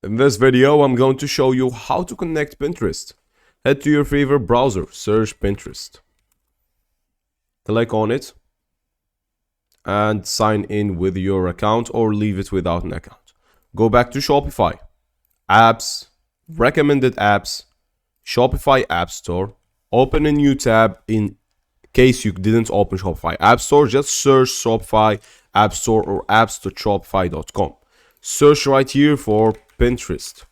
In this video, I'm going to show you how to connect Pinterest. Head to your favorite browser, search Pinterest. Click on it and sign in with your account or leave it without an account. Go back to Shopify, apps, recommended apps, Shopify App Store. Open a new tab. In case you didn't open Shopify App Store, just search Shopify App Store or apps.shopify.com. Search right here for Pinterest.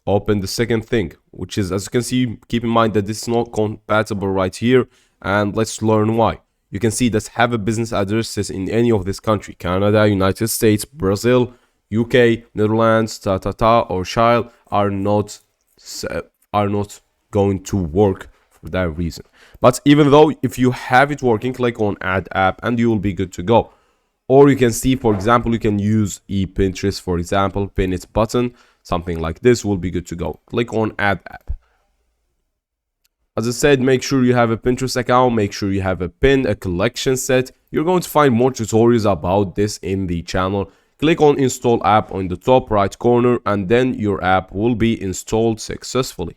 Open the second thing, which is, as you can see, keep in mind that this is not compatible right here, and let's learn why. You can see that have a business addresses in any of this country: Canada, United States, Brazil, UK, Netherlands, or Chile are not going to work for that reason. But even though if you have it working, click on add app and you will be good to go. Or you can see, for example, you can use Pinterest, for example, pin it button, something like this will be good to go. Click on add app. As I said, make sure you have a Pinterest account, make sure you have a pin, a collection set. You're going to find more tutorials about this in the channel. Click on install app on the top right corner and then your app will be installed successfully.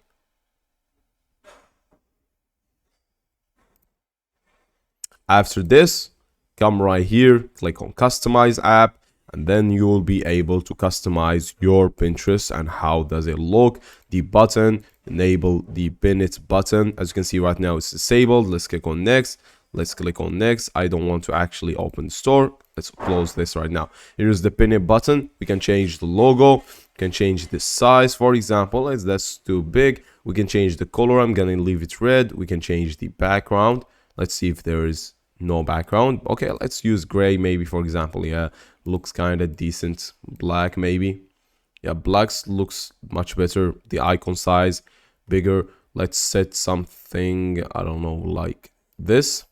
After this, come right here, click on customize app, and then you will be able to customize your Pinterest. And how does it look? The button, enable the pin it button. As you can see right now, it's disabled. Let's click on next. Let's click on next. I don't want to actually open the store. Let's close this right now. Here's the pin it button. We can change the logo. We can change the size, for example. As that's too big. We can change the color. I'm gonna leave it red. We can change the background. Let's see if there is no background. Okay, let's use gray maybe, for example. Yeah, looks kind of decent. Black maybe. Yeah, black looks much better. The icon size bigger. Let's set something, I don't know, like this.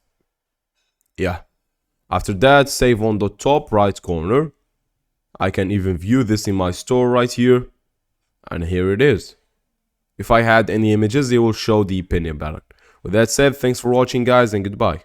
Yeah. After that, save on the top right corner. I can even view this in my store right here, and here it is. If I had any images, it will show the opinion button. With that said, thanks for watching, guys, and goodbye.